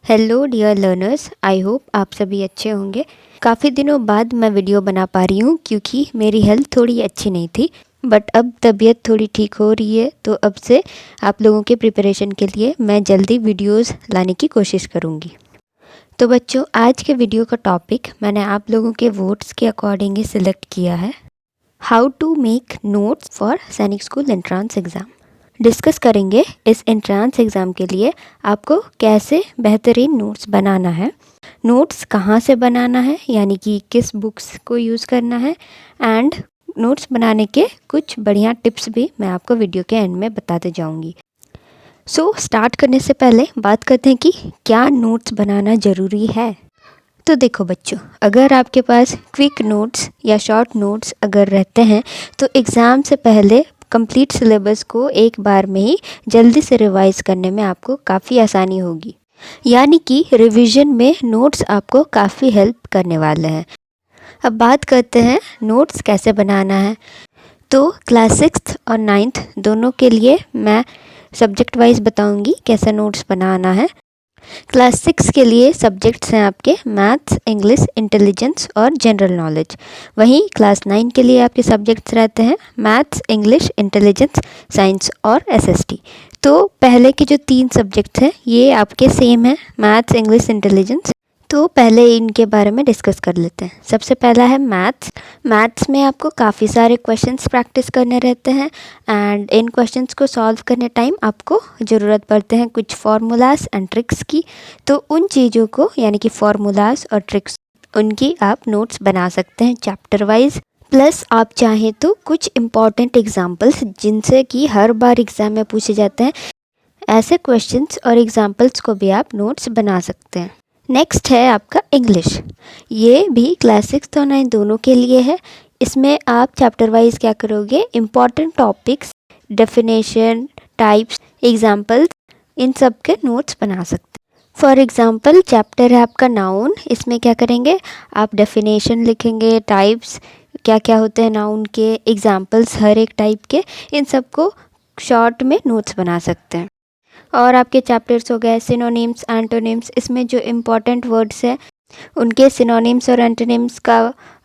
Hello dear learners, I hope आप सभी अच्छे होंगे। काफ़ी दिनों बाद मैं वीडियो बना पा रही हूँ क्योंकि मेरी हेल्थ थोड़ी अच्छी नहीं थी, बट अब तबीयत थोड़ी ठीक हो रही है। तो अब से आप लोगों के प्रिपरेशन के लिए मैं जल्दी वीडियोस लाने की कोशिश करूँगी। तो बच्चों, आज के वीडियो का टॉपिक मैंने आप लोगों के वोट्स के अकॉर्डिंग ही सिलेक्ट किया है, how to make notes for Sainik School entrance exam. Discuss करेंगे इस एंट्रांस एग्ज़ाम के लिए आपको कैसे बेहतरीन नोट्स बनाना है, नोट्स कहाँ से बनाना है, यानी कि किस बुक्स को यूज़ करना है, एंड नोट्स बनाने के कुछ बढ़िया टिप्स भी मैं आपको वीडियो के एंड में बताते जाऊंगी। सो स्टार्ट करने से पहले बात करते हैं कि क्या नोट्स बनाना ज़रूरी है। तो देखो बच्चों, अगर आपके पास क्विक नोट्स या शॉर्ट नोट्स अगर रहते हैं तो एग्ज़ाम से पहले कंप्लीट सिलेबस को एक बार में ही जल्दी से रिवाइज करने में आपको काफ़ी आसानी होगी, यानी कि रिवीजन में नोट्स आपको काफ़ी हेल्प करने वाले हैं। अब बात करते हैं नोट्स कैसे बनाना है। तो क्लास 6 और 9th दोनों के लिए मैं सब्जेक्ट वाइज बताऊंगी कैसे नोट्स बनाना है। क्लास 6 के लिए सब्जेक्ट्स हैं आपके मैथ्स, इंग्लिश, इंटेलिजेंस और जनरल नॉलेज। वहीं क्लास 9 के लिए आपके सब्जेक्ट्स रहते हैं मैथ्स, इंग्लिश, इंटेलिजेंस, साइंस और एसएसटी। तो पहले के जो 3 सब्जेक्ट्स हैं ये आपके सेम हैं, मैथ्स, इंग्लिश, इंटेलिजेंस। तो पहले इनके बारे में डिस्कस कर लेते हैं। सबसे पहला है मैथ्स। मैथ्स में आपको काफ़ी सारे क्वेश्चंस प्रैक्टिस करने रहते हैं एंड इन क्वेश्चंस को सॉल्व करने टाइम आपको ज़रूरत पड़ते हैं कुछ फार्मूलाज एंड ट्रिक्स की। तो उन चीज़ों को, यानी कि फार्मूलाज और ट्रिक्स, उनकी आप नोट्स बना सकते हैं चैप्टर वाइज। प्लस आप चाहें तो कुछ इम्पॉर्टेंट एग्जाम्पल्स जिनसे कि हर बार एग्ज़ाम में पूछे जाते हैं, ऐसे क्वेश्चंस और एग्जाम्पल्स को भी आप नोट्स बना सकते हैं। नेक्स्ट है आपका इंग्लिश। ये भी क्लास 6 और 9 दोनों के लिए है। इसमें आप चैप्टर वाइज क्या करोगे, important topics, definition, types, examples, इन सब के नोट्स बना सकते हैं। फॉर एग्जाम्पल चैप्टर है आपका नाउन, इसमें क्या करेंगे, आप डेफिनेशन लिखेंगे, टाइप्स क्या क्या होते हैं नाउन के, एग्जाम्पल्स हर एक टाइप के, इन सब को शॉर्ट में नोट्स बना सकते हैं। और आपके चैप्टर्स हो गए सिनोनिम्स, एंटोनिम्स, इसमें जो इम्पॉर्टेंट वर्ड्स हैं उनके सिनोनिम्स और एंटोनिम्स का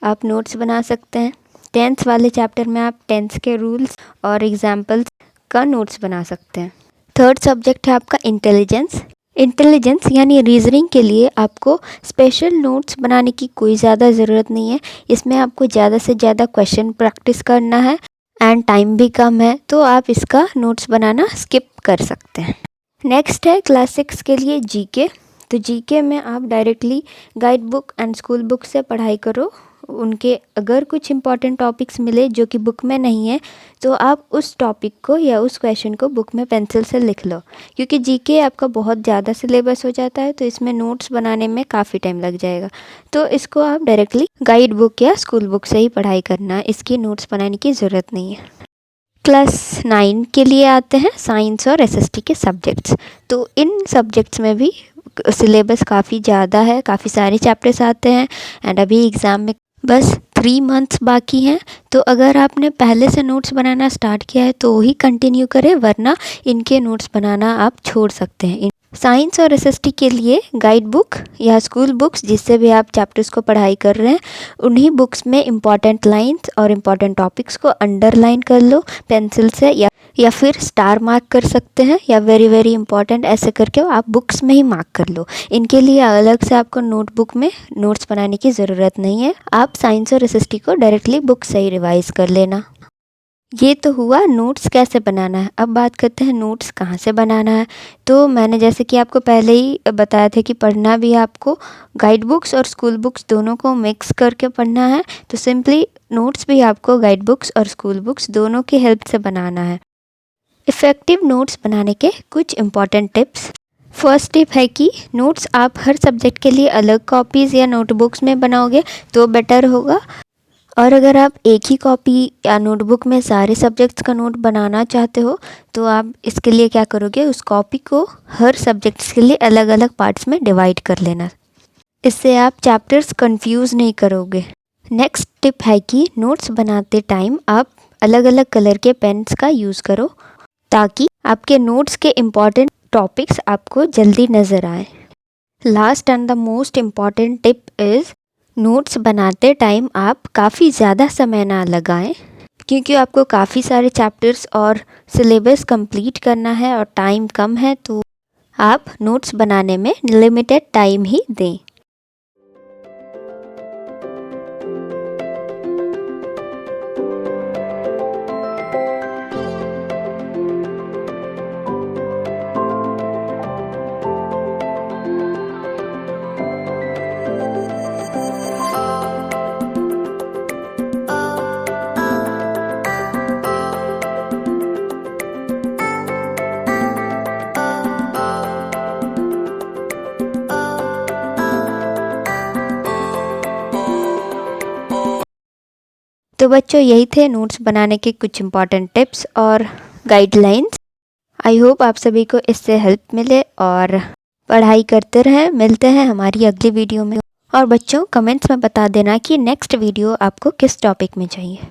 आप नोट्स बना सकते हैं। टेंस वाले चैप्टर में आप टेंस के रूल्स और एग्जाम्पल्स का नोट्स बना सकते हैं। थर्ड सब्जेक्ट है आपका इंटेलिजेंस। इंटेलिजेंस यानी रीजनिंग के लिए आपको स्पेशल नोट्स बनाने की कोई ज़्यादा ज़रूरत नहीं है। इसमें आपको ज़्यादा से ज़्यादा क्वेश्चन प्रैक्टिस करना है एंड टाइम भी कम है, तो आप इसका नोट्स बनाना स्किप कर सकते हैं। नेक्स्ट है क्लास 6 के लिए जीके। तो जीके में आप directly guide book and school book से पढ़ाई करो। उनके अगर कुछ इंपॉर्टेंट टॉपिक्स मिले जो कि बुक में नहीं है तो आप उस टॉपिक को या उस क्वेश्चन को बुक में पेंसिल से लिख लो, क्योंकि जीके आपका बहुत ज़्यादा सिलेबस हो जाता है तो इसमें नोट्स बनाने में काफ़ी टाइम लग जाएगा। तो इसको आप डायरेक्टली गाइड बुक या स्कूल बुक से ही पढ़ाई करना, इसकी नोट्स बनाने की ज़रूरत नहीं है। क्लास 9 के लिए आते हैं साइंस और एसएसटी के सब्जेक्ट्स। तो इन सब्जेक्ट्स में भी सिलेबस काफ़ी ज़्यादा है, काफ़ी सारे चैप्टर्स आते हैं एंड अभी एग्ज़ाम में बस 3 मंथ्स बाकी हैं। तो अगर आपने पहले से नोट्स बनाना स्टार्ट किया है तो ही कंटिन्यू करें, वरना इनके नोट्स बनाना आप छोड़ सकते हैं। साइंस और एसएसटी के लिए गाइड बुक या स्कूल बुक्स जिससे भी आप चैप्टर्स को पढ़ाई कर रहे हैं, उन्हीं बुक्स में इम्पॉर्टेंट लाइंस और इम्पॉर्टेंट टॉपिक्स को अंडरलाइन कर लो पेंसिल से, या फिर स्टार मार्क कर सकते हैं, या वेरी वेरी इंपॉर्टेंट ऐसे करके आप बुक्स में ही मार्क कर लो। इनके लिए अलग से आपको नोटबुक में नोट्स बनाने की ज़रूरत नहीं है। आप साइंस और एसएसटी को डायरेक्टली बुक से ही रिवाइज कर लेना। ये तो हुआ नोट्स कैसे बनाना है। अब बात करते हैं नोट्स कहाँ से बनाना है। तो मैंने जैसे कि आपको पहले ही बताया था कि पढ़ना भी आपको गाइड बुक्स और स्कूल बुक्स दोनों को मिक्स करके पढ़ना है, तो सिंपली नोट्स भी आपको गाइड बुक्स और स्कूल बुक्स दोनों की हेल्प से बनाना है। इफ़ेक्टिव नोट्स बनाने के कुछ इम्पॉर्टेंट टिप्स। फर्स्ट टिप है कि नोट्स आप हर सब्जेक्ट के लिए अलग कॉपीज़ या नोटबुक्स में बनाओगे तो बेटर होगा। और अगर आप एक ही कॉपी या नोटबुक में सारे सब्जेक्ट्स का नोट बनाना चाहते हो तो आप इसके लिए क्या करोगे, उस कॉपी को हर सब्जेक्ट्स के लिए अलग अलग पार्ट्स में डिवाइड कर लेना। इससे आप चैप्टर्स कंफ्यूज नहीं करोगे। नेक्स्ट टिप है कि नोट्स बनाते टाइम आप अलग अलग कलर के पेन्स का यूज़ करो ताकि आपके नोट्स के इम्पॉर्टेंट टॉपिक्स आपको जल्दी नज़र आए। Last and the most important tip is notes बनाते टाइम आप काफ़ी ज़्यादा समय ना लगाएं, क्योंकि आपको काफ़ी सारे चैप्टर्स और सिलेबस कंप्लीट करना है और टाइम कम है, तो आप नोट्स बनाने में लिमिटेड टाइम ही दें। तो बच्चों, यही थे नोट्स बनाने के कुछ इम्पॉर्टेंट टिप्स और गाइडलाइंस। आई होप आप सभी को इससे हेल्प मिले और पढ़ाई करते रहें। मिलते हैं हमारी अगली वीडियो में। और बच्चों, कमेंट्स में बता देना कि नेक्स्ट वीडियो आपको किस टॉपिक में चाहिए।